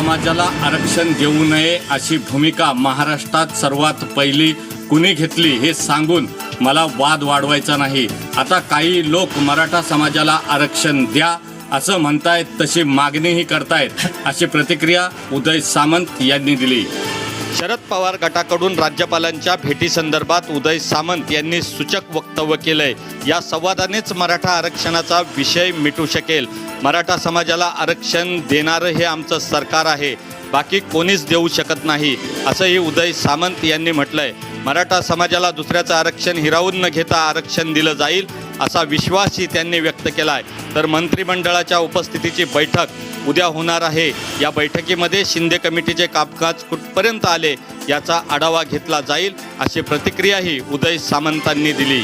समाजाला आरक्षण देऊ नये अशी भूमिका महाराष्ट्रात सर्वात पहिली कुणी घेतली हे सांगून मला वाद वाढवायचा नाही। आता काही लोक मराठा समाजाला आरक्षण द्या असं म्हणतायत, तशी मागणीही करतायत, अशी प्रतिक्रिया उदय सामंत यांनी दिली। शरद पवार गटाकडून राज्यपालांच्या भेटीसंदर्भात उदय सामंत यांनी सूचक वक्तव्य केलंय। या संवादानेच मराठा आरक्षणाचा विषय मिटू शकेल। मराठा समाजाला आरक्षण देणारं हे आमचं सरकार आहे, बाकी कोणीच देऊ शकत नाही, असंही उदय सामंत यांनी म्हटलंय। मराठा समाजाला दुसऱ्याचं आरक्षण हिरावून न घेता आरक्षण दिलं जाईल असा विश्वासही त्यांनी व्यक्त केलाय। तर मंत्रिमंडळाच्या उपस्थितीची बैठक उद्या होणार आहे। या बैठकीमध्ये शिंदे कमिटीचे कामकाज कुठपर्यंत आले याचा आढावा घेतला जाईल, अशी प्रतिक्रियाही उदय सामंतांनी दिली।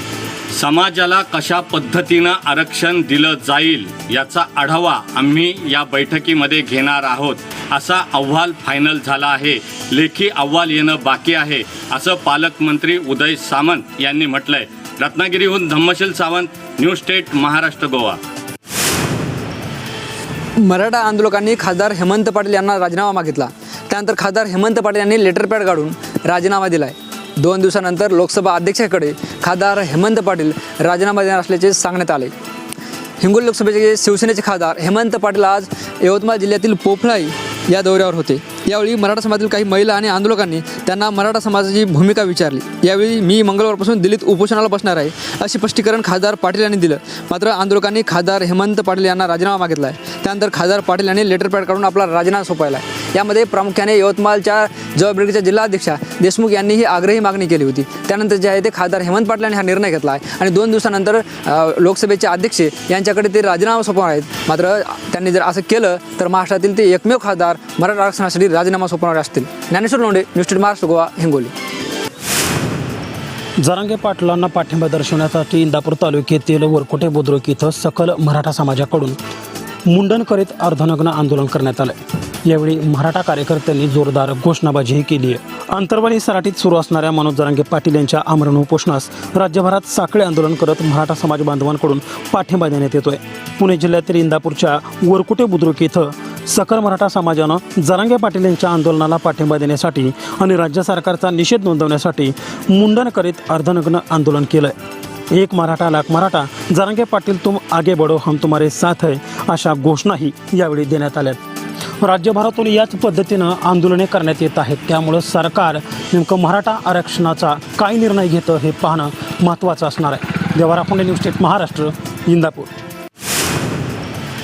समाजाला कशा पद्धतीनं आरक्षण दिलं जाईल याचा आढावा आम्ही या बैठकीमध्ये घेणार आहोत, असा अहवाल फायनल झाला आहे। लेखी अहवाल येणं बाकी आहे, असं पालकमंत्री उदय सामंत यांनी म्हटलंय। रत्नागिरीहून धम्मशील सावंत, न्यूज स्टेट, महाराष्ट्र, गोवा। मराठा आंदोलकांनी खासदार हेमंत पाटील यांना राजीनामा मागितला। त्यानंतर खासदार हेमंत पाटील यांनी लेटर पॅड काढून राजीनामा दिलाय। 2 दिवसानंतर लोकसभा अध्यक्षाकडे खासदार हेमंत पाटील राजीनामा देणार असल्याचे सांगण्यात आले। हिंगोली लोकसभेचे शिवसेनेचे खासदार हेमंत पाटील आज यवतमाळ जिल्ह्यातील पोफळाई या दौऱ्यावर होते। यावेळी मराठा समाजातील काही महिला आणि आंदोलकांनी त्यांना मराठा समाजाची भूमिका विचारली। यावेळी मी मंगळवारपासून दिल्लीत उपोषणाला बसणार आहे असे स्पष्टीकरण खासदार पाटील यांनी दिलं। मात्र आंदोलकांनी खासदार हेमंत पाटील यांना राजीनामा मागितला आहे। त्यानंतर खासदार पाटील यांनी लेटर पॅड काढून आपला राजीनामा सोपवला आहे। यामध्ये प्रामुख्याने यवतमाळच्या जवाबदारीच्या जिल्हाध्यक्षा देशमुख यांनी ही आग्रही मागणी केली होती। त्यानंतर जे आहे ते खासदार हेमंत पाटील यांनी हा निर्णय घेतला आहे आणि 2 दिवसानंतर लोकसभेचे अध्यक्ष यांच्याकडे ते राजीनामा सोपवणार आहेत। मात्र त्यांनी जर असं केलं तर महाराष्ट्रातील ते एकमेव खासदार मराठा आरक्षणासाठी राजीनामा सोपवणारे असतील। Dnyaneshwar Londhe, news state, Maharashtra, Goa, Hingoli. जरांगे पाटलांना पाठिंबा दर्शवण्यासाठी इंदापूर तालुक्यातील वरकोटे बुद्रुक इथं सकल मराठा समाजाकडून मुंडन करीत अर्धनग्न आंदोलन करण्यात आलं। यावेळी मराठा कार्यकर्त्यांनी जोरदार घोषणाबाजीही केली आहे। अंतरवाली सराटीत सुरू असणाऱ्या मनोज जरांगे पाटील यांच्या आमरण उपोषणास राज्यभरात साखळी आंदोलन करत मराठा समाज बांधवांकडून पाठिंबा देण्यात येतोय। पुणे जिल्ह्यातील इंदापूरच्या वरकुटे बुद्रुक इथं सकल मराठा समाजानं जरांगे पाटील यांच्या आंदोलनाला पाठिंबा देण्यासाठी आणि राज्य सरकारचा निषेध नोंदवण्यासाठी मुंडन करीत अर्धनग्न आंदोलन केलंय। एक मराठा लाख मराठा, जरांगे पाटील तुम आगे बढ़ो, हम तुम्हारे साथ है, अशा घोषणाही यावेळी देण्यात आल्यात। राज्यभरातून याच पद्धतीनं आंदोलने करण्यात येत आहेत। त्यामुळे सरकार नेमकं मराठा आरक्षणाचा काय निर्णय घेतं हे पाहणं महत्त्वाचं असणार आहे। Devara Phonde, news state, Maharashtra, Indapur.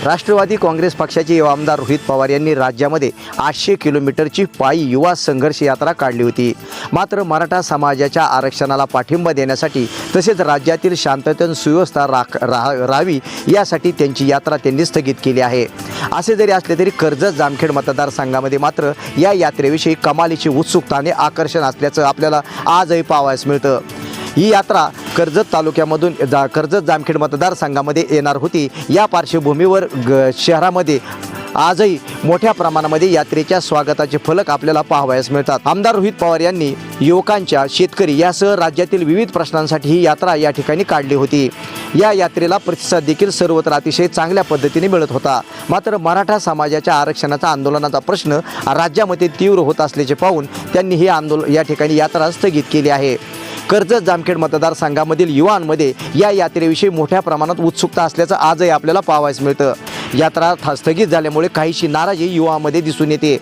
राष्ट्रवादी काँग्रेस पक्षाचे युवा आमदार रोहित पवार यांनी राज्यामध्ये 800 किलोमीटरची पायी युवा संघर्ष यात्रा काढली होती। मात्र मराठा समाजाच्या आरक्षणाला पाठिंबा देण्यासाठी तसेच राज्यातील शांततेत सुव्यवस्था राहावी यासाठी त्यांची यात्रा त्यांनी स्थगित केली आहे। असे जरी असले तरी कर्जत जामखेड मतदारसंघामध्ये मात्र या यात्रेविषयी कमालीची उत्सुकता आणि आकर्षण असल्याचं आपल्याला आजही पाहावयास मिळतं। ही यात्रा कर्जत तालुक्यामधून कर्जत जामखेड मतदारसंघामध्ये येणार होती। या पार्श्वभूमीवर शहरामध्ये आजही मोठ्या प्रमाणामध्ये यात्रेच्या स्वागताचे फलक आपल्याला पाहावयास मिळतात। आमदार रोहित पवार यांनी युवकांच्या, शेतकरी यासह राज्यातील विविध प्रश्नांसाठी ही यात्रा या ठिकाणी काढली होती। या यात्रेला प्रतिसाद देखील सर्वत्र अतिशय चांगल्या पद्धतीने मिळत होता। मात्र मराठा समाजाच्या आरक्षणाचा आंदोलनाचा प्रश्न राज्यामध्ये तीव्र होत असल्याचे पाहून त्यांनी ही या ठिकाणी यात्रा स्थगित केली आहे। कर्जत जामखेड मतदारसंघामधील युवांमध्ये या यात्रेविषयी मोठ्या प्रमाणात उत्सुकता असल्याचं आजही आपल्याला पाहावयास मिळतं। यात्रा स्थगित झाल्यामुळे काहीशी नाराजी युवामध्ये दिसून येते।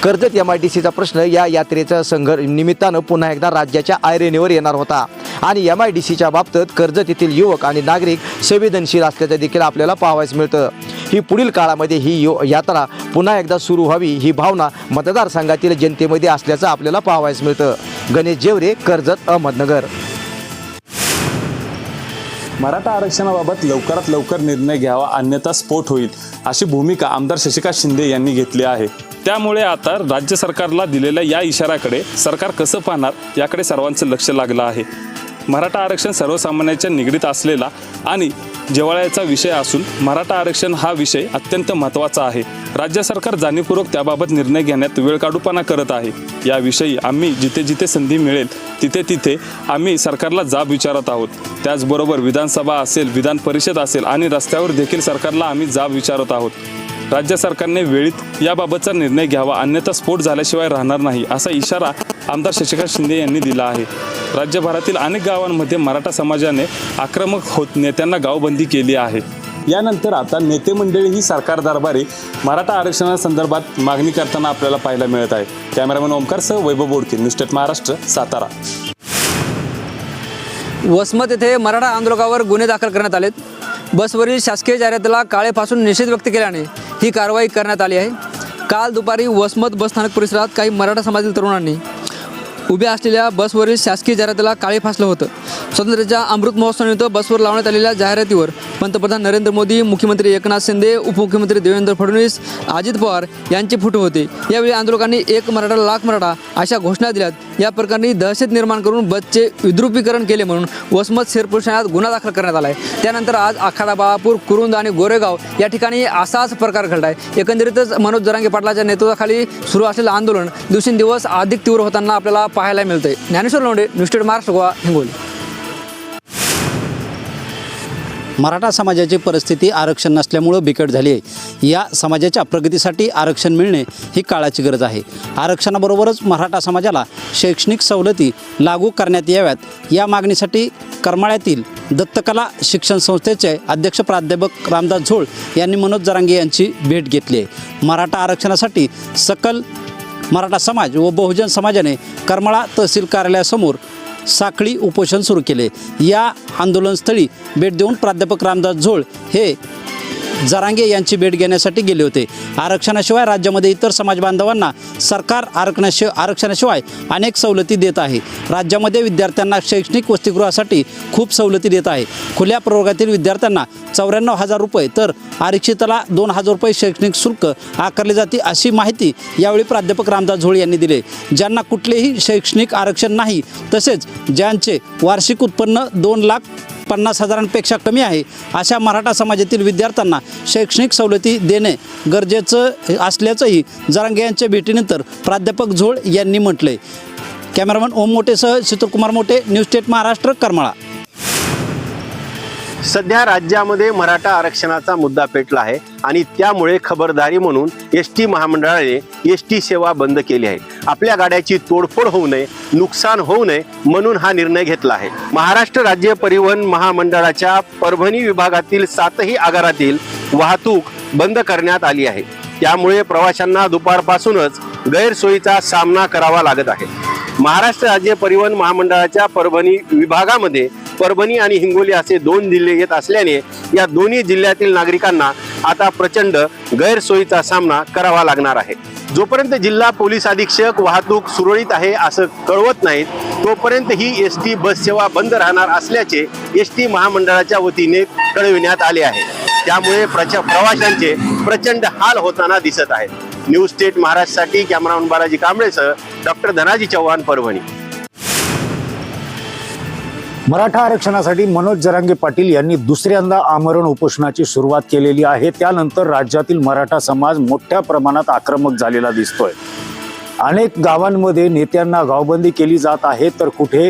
कर्जत MIDCचा प्रश्न या यात्रेच्या निमित्तानं पुन्हा एकदा राज्याच्या ऐरणीवर येणार होता आणि MIDCच्या बाबतीत कर्जत येथील युवक आणि नागरिक संवेदनशील असल्याचं देखील आपल्याला पाहावयास मिळतं। ही पुढील काळामध्ये ही यात्रा पुन्हा एकदा सुरू व्हावी ही भावना मतदारसंघातील जनतेमध्ये असल्याचं आपल्याला पाहावयास मिळतं। गणेश जेवरे, कर्जत, अहमदनगर। मराठा आरक्षणाबाबत लवकरात लवकर निर्णय घ्यावा, अन्यथा स्फोट होईल, अशी भूमिका आमदार शशिकांत शिंदे यांनी घेतली आहे। त्यामुळे आता राज्य सरकारला दिलेल्या या इशाऱ्याकडे सरकार कसं पाहणार याकडे सर्वांचं लक्ष लागलं आहे। मराठा आरक्षण सर्वसामान्यांच्या निगडीत असलेला आणि जिव्हाळ्याचा विषय असून मराठा आरक्षण हा विषय अत्यंत महत्त्वाचा आहे। राज्य सरकार जाणीवपूर्वक त्याबाबत निर्णय घेण्यात वेळकाढूपणा करत आहे। याविषयी आम्ही जिथे जिथे संधी मिळेल तिथे तिथे आम्ही सरकारला जाब विचारत आहोत। त्याचबरोबर विधानसभा असेल, विधान परिषद असेल आणि रस्त्यावर देखील सरकारला आम्ही जाब विचारत आहोत। राज्य सरकारने वेळीत याबाबतचा निर्णय घ्यावा, अन्यथा स्फोट झाल्याशिवाय राहणार नाही असा इशारा आमदार शशिकांत शिंदे यांनी दिला आहे. राज्यभरातील अनेक गावांमध्ये मराठा समाजाने आक्रमक होत नेत्यांना गावबंदी केली आहे. यानंतर आता नेते मंडळी ही सरकार दरबारी मराठा आरक्षणासंदर्भात मागणी करताना आपल्याला पाहायला मिळत आहे. कॅमेरामॅन ओमकारसह वैभव बोडके, न्यूज स्टेट महाराष्ट्र, सातारा. वसमत येथे मराठा आंदोलकावर गुन्हे दाखल करण्यात आलेत. बसवरील शासकीय जाहिरातीला काळेपासून निषेध व्यक्त केल्याने ही कारवाई करण्यात आली आहे. काल दुपारी वसमत बसस्थानक परिसरात काही मराठा समाजातील तरुणांनी उभ्या असलेल्या बसवरील शासकीय जाहिरातीला काळे फासलं होतं. स्वातंत्र्याच्या अमृत महोत्सवानिमित्त बसवर लावण्यात आलेल्या जाहिरातीवर पंतप्रधान नरेंद्र मोदी, मुख्यमंत्री एकनाथ शिंदे, उपमुख्यमंत्री देवेंद्र फडणवीस, अजित पवार यांचे फोटो होते. यावेळी आंदोलकांनी एक मराठा लाख मराठा अशा घोषणा दिल्यात. या प्रकरणी दहशत निर्माण करून बसचे विद्रुपीकरण केले म्हणून वसमत शहर पोलीस ठाण्यात गुन्हा दाखल करण्यात आला आहे. त्यानंतर आज आखाडा, बाळापूर, कुरुंद आणि गोरेगाव या ठिकाणी असाच प्रकार घडला आहे. एकंदरीतच मनोज जरांगे पाटलाच्या नेतृत्वाखाली सुरू असलेलं आंदोलन दिवसेंदिवस अधिक तीव्र होताना आपल्याला पाहायला मिळतंय. Dnyaneshwar Londhe, news state Maharashtra, Goa, Hingoli. मराठा समाजाची परिस्थिती आरक्षण नसल्यामुळं बिकट झाली आहे. या समाजाच्या प्रगतीसाठी आरक्षण मिळणे ही काळाची गरज आहे. आरक्षणाबरोबरच मराठा समाजाला शैक्षणिक सवलती लागू करण्यात याव्यात या मागणीसाठी करमाळ्यातील दत्तकला शिक्षण संस्थेचे अध्यक्ष प्राध्यापक रामदास झोळ यांनी मनोज जरांगे यांची भेट घेतली आहे. मराठा आरक्षणासाठी सकल मराठा समाज व बहुजन समाजाने करमाळा तहसील कार्यालयासमोर साखळी उपोषण सुरू केले. या आंदोलनस्थळी भेट देऊन प्राध्यापक रामदास झोळ हे जरांगे यांची भेट घेण्यासाठी गेले होते. आरक्षणाशिवाय राज्यामध्ये इतर समाज बांधवांना सरकार आरक्षणाशिवाय अनेक सवलती देत आहे. राज्यामध्ये विद्यार्थ्यांना शैक्षणिक वसतिगृहासाठी खूप सवलती देत आहे. खुल्या प्रवर्गातील विद्यार्थ्यांना 94,000 रुपये तर आरक्षिताला 2,000 रुपये शैक्षणिक शुल्क आकारले जाते अशी माहिती यावेळी प्राध्यापक रामदास झोळ यांनी दिली. ज्यांना कुठलेही शैक्षणिक आरक्षण नाही तसेच ज्यांचे वार्षिक उत्पन्न 2,50,000पेक्षा कमी आहे अशा मराठा समाजातील विद्यार्थ्यांना शैक्षणिक सवलती देणे गरजेचं असल्याचंही जरांगे यांच्या भेटीनंतर प्राध्यापक झोळ यांनी म्हटले. कॅमेरामन ओम मोटेसह शीतलकुमार मोटे, न्यूज स्टेट महाराष्ट्र, करमाळा. सध्या राज्यामध्ये मराठा आरक्षणाचा मुद्दा पेटला आहे आणि त्यामुळे खबरदारी म्हणून एसटी महामंडळाने एसटी सेवा बंद केली आहे. आपल्या गाड्याची तोडफोड होऊ नये, नुकसान होऊ नये म्हणून हा निर्णय घेतला आहे. महाराष्ट्र राज्य परिवहन महामंडळाच्या परभणी विभागातील 7ही आगारातील वाहतूक बंद करण्यात आली आहे. त्यामुळे प्रवाशांना दुपारपासूनच गैरसोयीचा सामना करावा लागत आहे. महाराष्ट्र राज्य परिवहन महामंडळाच्या परभणी विभागामध्ये परभणी आणि हिंगोली असे 2 जिल्हे येत असल्याने या दोन्ही जिल्ह्यातील नागरिकांना आता प्रचंड गैरसोयीचा सामना करावा लागणार आहे. जोपर्यंत जिल्हा पोलीस अधीक्षक वाहतूक सुरळीत आहे असं कळवत नाहीत तोपर्यंत ही एसटी बस सेवा बंद राहणार असल्याचे एसटी महामंडळाच्या वतीने कळविण्यात आले आहे. त्यामुळे प्रवाशांचे प्रचंड हाल होताना दिसत आहेत. न्यूज स्टेट महाराष्ट्रासाठी कॅमेरामन बालाजी कांबळेसह डॉक्टर धनाजी चव्हाण, परभणी. मराठा आरक्षणासाठी मनोज जरांगे पाटील यांनी दुसऱ्यांदा आमरण उपोषणाची सुरुवात केलेली आहे. त्यानंतर राज्यातील मराठा समाज मोठ्या प्रमाणात आक्रमक झालेला दिसतोय. अनेक गावांमध्ये नेत्यांना गावबंदी केली जात आहे तर कुठे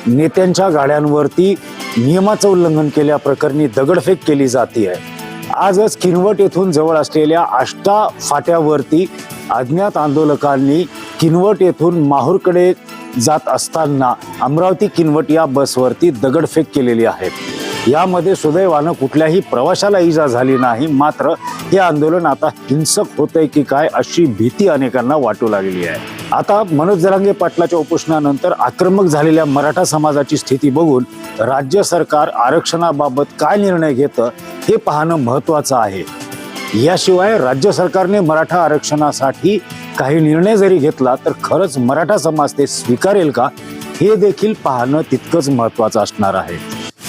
नेत्यांच्या गाड्यांवरती नियमाचं उल्लंघन केल्याप्रकरणी दगडफेक केली जाते आहे. आजच किनवट येथून जवळ असलेल्या आष्टा फाट्यावरती अज्ञात आंदोलकांनी किनवट येथून माहूरकडे जात असताना अमरावती किनवट या बसवरती दगडफेक केलेली आहे. यामध्ये सुदैवानं कुठल्याही प्रवाशाला इजा झाली नाही. मात्र हे आंदोलन आता हिंसक होतंय की काय अशी भीती अनेकांना वाटू लागली आहे. आता मनोज जरांगे पाटलाच्या उपोषणानंतर आक्रमक झालेल्या मराठा समाजाची स्थिती बघून राज्य सरकार आरक्षणाबाबत काय निर्णय घेतं हे पाहणं महत्त्वाचं आहे. याशिवाय राज्य सरकारने मराठा आरक्षणासाठी काही निर्णय जरी घेतला तर खरंच मराठा समाज ते स्वीकारेल का हे देखील पाहणं तितकंच महत्त्वाचं असणार आहे.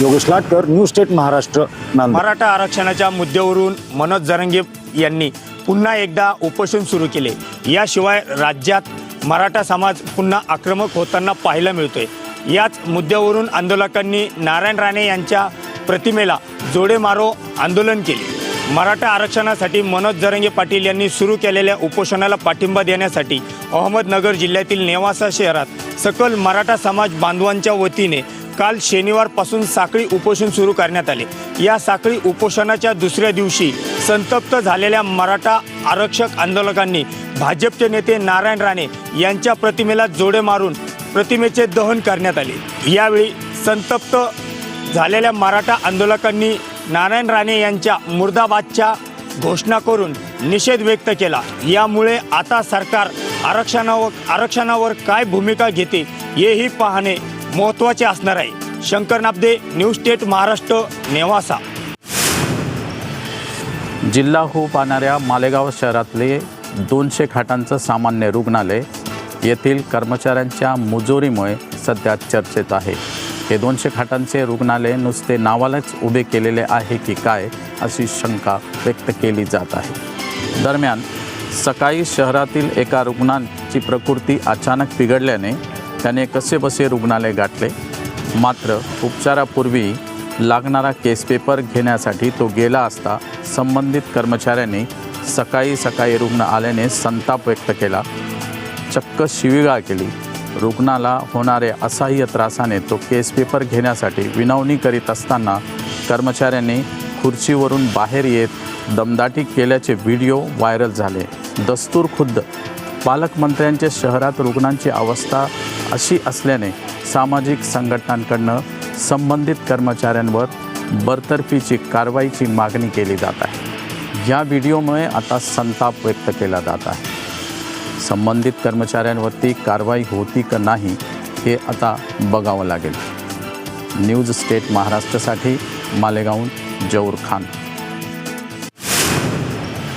Yogesh Latkar, news state Maharashtra, Nanded. मराठा आरक्षणाच्या मुद्द्यावरून मनोज जरांगे यांनी पुन्हा एकदा उपोषण सुरू केले. याशिवाय राज्यात मराठा समाज पुन्हा आक्रमक होताना पाहायला मिळतोय. याच मुद्द्यावरून आंदोलकांनी नारायण राणे यांच्या प्रतिमेला जोडे मारो आंदोलन केले. मराठा आरक्षणासाठी मनोज जरांगे पाटील यांनी सुरू केलेल्या उपोषणाला पाठिंबा देण्यासाठी अहमदनगर जिल्ह्यातील नेवासा शहरात सकल मराठा समाज बांधवांच्या वतीने काल शनिवारपासून साखळी उपोषण सुरू करण्यात आले. या साखळी उपोषणाच्या दुसऱ्या दिवशी संतप्त झालेल्या मराठा आरक्षक आंदोलकांनी भाजपचे नेते नारायण राणे यांच्या प्रतिमेला जोडे मारून प्रतिमेचे दहन करण्यात आले। यावेळी संतप्त झालेल्या मराठा आंदोलकांनी नारायण राणे यांच्या मुर्दाबादच्या घोषणा करून निषेध व्यक्त केला। यामुळे आता सरकार आरक्षणावर काय भूमिका घेते हेही पाहणे महत्त्वाचे असणार आहे। Shankar Nabde, news state Maharashtra, Nevasa. जिल्हा होऊ पाहणाऱ्या मालेगाव शहरातले 200 खाटांचं सामान्य रुग्णालय येथील कर्मचाऱ्यांच्या मुजोरीमुळे सध्या चर्चेत आहे। हे 200 खाटांचे रुग्णालय नुसते नावालाच उभे केलेले आहे की काय अशी शंका व्यक्त केली जात आहे। दरम्यान सकाळी शहरातील एका रुग्णाची प्रकृती अचानक बिघडल्याने त्याने कसेबसे रुग्णालय गाठले। मात्र उपचारापूर्वी लागणारा केस पेपर घेण्यासाठी तो गेला असता संबंधित कर्मचाऱ्यांनी सकाळी रुग्ण आल्याने संताप व्यक्त केला, चक्क शिवीगाळ केली। रुग्णाला होणाऱ्या असह्य त्रासाने तो केस पेपर घेण्यासाठी विनवणी करीत असताना कर्मचाऱ्यांनी खुर्चीवरून बाहेर येत दमदाटी केल्याचे व्हिडिओ व्हायरल झाले। दस्तूर खुद्द पालकमंत्र्यांच्या शहरात रुग्णांची अवस्था अशी असल्याने सामाजिक संघटनांकडून संबंधित कर्मचाऱ्यांवर बरतर्फीची कारवाईची मागणी केली जात आहे। या व्हिडिओमुळे आता संताप व्यक्त केला जात आहे। संबंधित कर्मचाऱ्यांवरती कारवाई होती का नाही हे आता बघावं लागेल। न्यूज स्टेट महाराष्ट्रासाठी मालेगावहून जौर खान।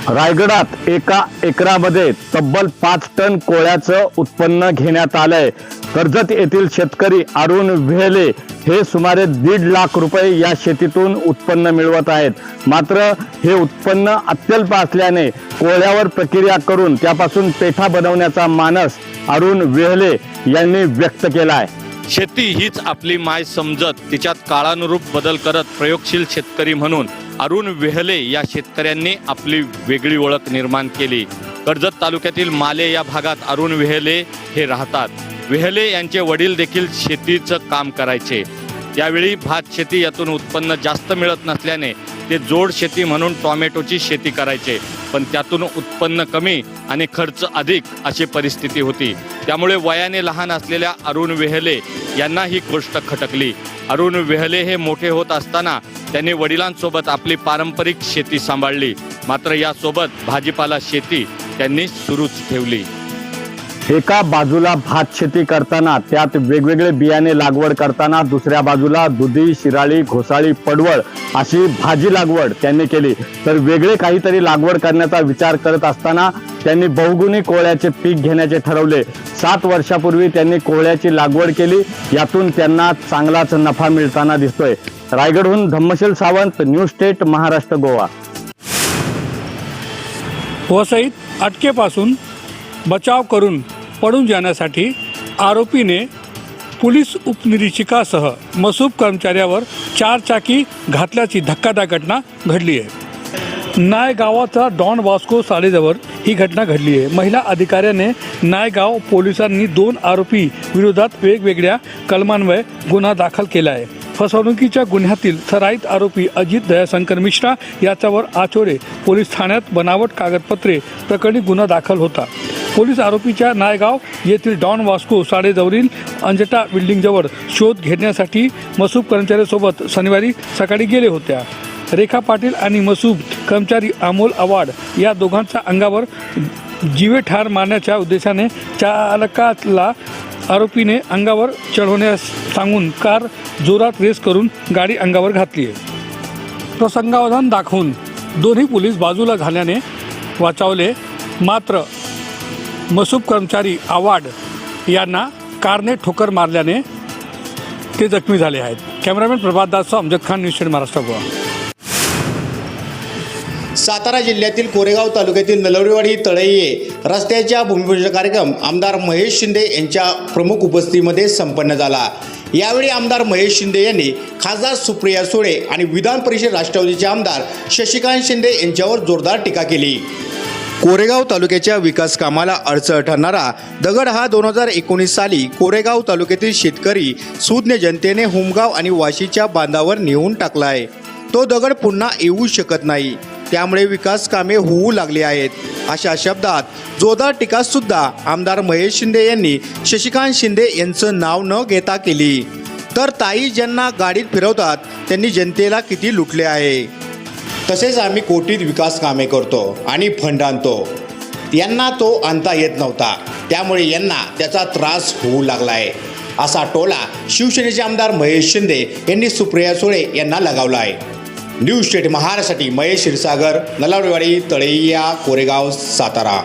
रायगडात एका एकरामध्ये तब्बल 5 टन कोळ्याचं उत्पन्न घेण्यात आलंय। कर्जत येथील शेतकरी अरुण वेहले हे सुमारे 1.5 लाख रुपये या शेतीतून उत्पन्न मिळवत आहेत। मात्र हे उत्पन्न अत्यल्प असल्याने कोळ्यावर प्रक्रिया करून त्यापासून पेठा बनवण्याचा मानस अरुण वेहले यांनी व्यक्त केला आहे। शेती हीच आपली माय समजत तिच्यात काळानुरूप बदल करत प्रयोगशील शेतकरी म्हणून अरुण वेहले या शेतकऱ्यांनी आपली वेगळी ओळख निर्माण केली। कर्जत तालुक्यातील माले या भागात अरुण वेहले हे राहतात। वेहले यांचे वडील देखील शेतीचं काम करायचे। त्यावेळी भात शेती यातून उत्पन्न जास्त मिळत नसल्याने ते जोड शेती म्हणून टोमॅटोची शेती करायचे, पण त्यातून उत्पन्न कमी आणि खर्च अधिक अशी परिस्थिती होती। त्यामुळे वयाने लहान असलेल्या अरुण वेहले यांना ही गोष्ट खटकली। अरुण वेहले हे मोठे होत असताना त्यांनी वडिलांसोबत आपली पारंपरिक शेती सांभाळली। मात्र यासोबत भाजीपाला शेती त्यांनी सुरूच ठेवली। एका बाजूला भात शेती करताना त्यात वेगवेगळे बियाणे लागवड करताना दुसऱ्या बाजूला दुधी, शिराळी, घोसाळी, पडवळ अशी भाजी लागवड त्यांनी केली। तर वेगळे काहीतरी लागवड करण्याचा विचार करत असताना त्यांनी बहुगुणी कोळ्याचे पीक घेण्याचे ठरवले। 7 वर्षापूर्वी त्यांनी कोळ्याची लागवड केली, यातून त्यांना चांगलाच नफा मिळताना दिसतोय। रायगडहून धम्मशील सावंत, न्यूज स्टेट महाराष्ट्र, गोवा। वसईत अटकेपासून बचाव करून पळून जाण्यासाठी आरोपीने पोलीस उपनिरीक्षकासह मसूब कर्मचाऱ्यावर 4 चाकी घातल्याची धक्कादायक घटना घडली आहे। नायगावाचा डॉन वास्को शाळेजवळ ही घटना घडली आहे। महिला अधिकाऱ्याने नायगाव पोलिसांनी 2 आरोपी विरोधात वेगवेगळ्या कलमान्वये गुन्हा दाखल केला आहे। फसवणुकीच्या गुन्ह्यातील सराईत आरोपी अजित दयाशंकर मिश्रा याच्यावर आचोरे पोलीस ठाण्यात बनावट कागदपत्रे प्रकरणी गुन्हा दाखल होता। पोलीस आरोपीच्या नायगाव येथील डॉन वास्को शाळेजवळील अंजटा बिल्डिंगजवळ शोध घेण्यासाठी मसूब कर्मचाऱ्यासोबत शनिवारी सकाळी गेले होत्या। रेखा पाटील आणि मसूब कर्मचारी अमोल आवाड या दोघांच्या अंगावर जीवे ठार मारण्याच्या उद्देशाने चालकाला आरोपीने अंगावर चढवण्यास सांगून कार जोरात रेस करून गाडी अंगावर घातली आहे। प्रसंगावधान दाखवून दोन्ही पोलीस बाजूला झाल्याने वाचवले, मात्र मसूब कर्मचारी आवाड यांना कारने ठोकर मारल्याने ते जखमी झाले आहेत। कॅमेरामॅन प्रभात दाससह अमजद खान, न्यूज स्टेट महाराष्ट्र, गोवा। सातारा जिल्ह्यातील कोरेगाव तालुक्यातील नलवरेवाडी तळईये रस्त्याच्या भूमिपूजन कार्यक्रम आमदार महेश शिंदे यांच्या प्रमुख उपस्थितीमध्ये संपन्न झाला। यावेळी आमदार महेश शिंदे यांनी खासदार सुप्रिया सुळे आणि विधान परिषद राष्ट्रवादीचे आमदार शशिकांत शिंदे यांच्यावर जोरदार टीका केली। कोरेगाव तालुक्याच्या विकास कामाला अडचण ठरणारा दगड हा 2019 साली कोरेगाव तालुक्यातील शेतकरी सुज्ञ जनतेने हुमगाव आणि वाशीच्या बांधावर नेऊन टाकला आहे। तो दगड पुन्हा येऊ शकत नाही। त्यामुळे विकास कामे होऊ लागली आहेत अशा शब्दात जोरदार टीका सुद्धा आमदार महेश शिंदे यांनी शशिकांत शिंदे यांचं नाव न घेता केली. तर ताई ज्यांना गाडीत फिरवतात त्यांनी जनतेला किती लुटले आहे. तसेच आम्ही कोटीत विकास कामे करतो आणि फंड आणतो, यांना तो आणता येत नव्हता, त्यामुळे यांना त्याचा त्रास होऊ लागला आहे असा टोला शिवसेनेचे आमदार महेश शिंदे यांनी सुप्रिया सुळे यांना लगावला आहे. न्यूज स्टेट महाराष्ट्रासाठी महेश क्षीरसागर, नलावडेवाडी, तळैया, कोरेगाव, सातारा.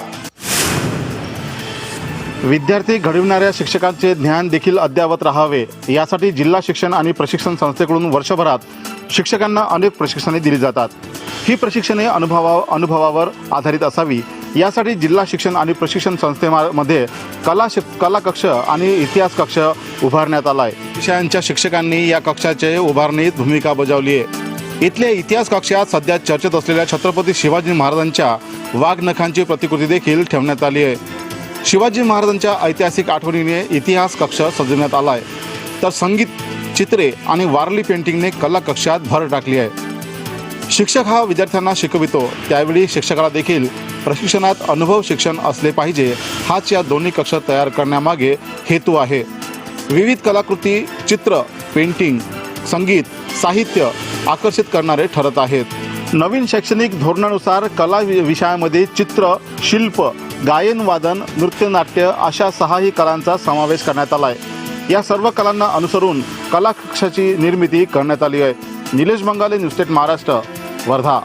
विद्यार्थी घडविणाऱ्या शिक्षकांचे ज्ञान देखील अद्ययावत राहावे यासाठी जिल्हा शिक्षण आणि प्रशिक्षण संस्थेकडून वर्षभरात शिक्षकांना अनेक प्रशिक्षणे दिली जातात. ही प्रशिक्षणे अनुभवावर आधारित असावी यासाठी जिल्हा शिक्षण आणि प्रशिक्षण संस्थेमध्ये कला कक्ष आणि इतिहास कक्ष उभारण्यात आला आहे. विषयांच्या शिक्षकांनी या कक्षाचे उभारणीत भूमिका बजावली आहे. इथल्या इतिहास कक्षात सध्या चर्चेत असलेल्या छत्रपती शिवाजी महाराजांच्या वाघनखांची प्रतिकृती देखील ठेवण्यात आली आहे. शिवाजी महाराजांच्या ऐतिहासिक आठवणीने इतिहास कक्ष सजवण्यात आला आहे. तर संगीत, चित्रे आणि वारली पेंटिंगने कला कक्षात भर टाकली आहे. शिक्षक हा विद्यार्थ्यांना शिकवितो, त्यावेळी शिक्षकाला देखील प्रशिक्षणात अनुभव शिक्षण असले पाहिजे, हाच या दोन्ही कक्ष तयार करण्यामागे हेतू आहे. विविध कलाकृती, चित्र, पेंटिंग, संगीत, साहित्य आकर्षित करणारे ठरत आहेत. नवीन शैक्षणिक धोरणानुसार कला विषयामध्ये चित्र, शिल्प, गायन, वादन, नृत्यनाट्य अशा 6ही कलांचा समावेश करण्यात आला आहे. या सर्व कलांना अनुसरून कला कक्षाची निर्मिती करण्यात आली आहे. Nilesh बंगाले, news state Maharashtra, Wardha.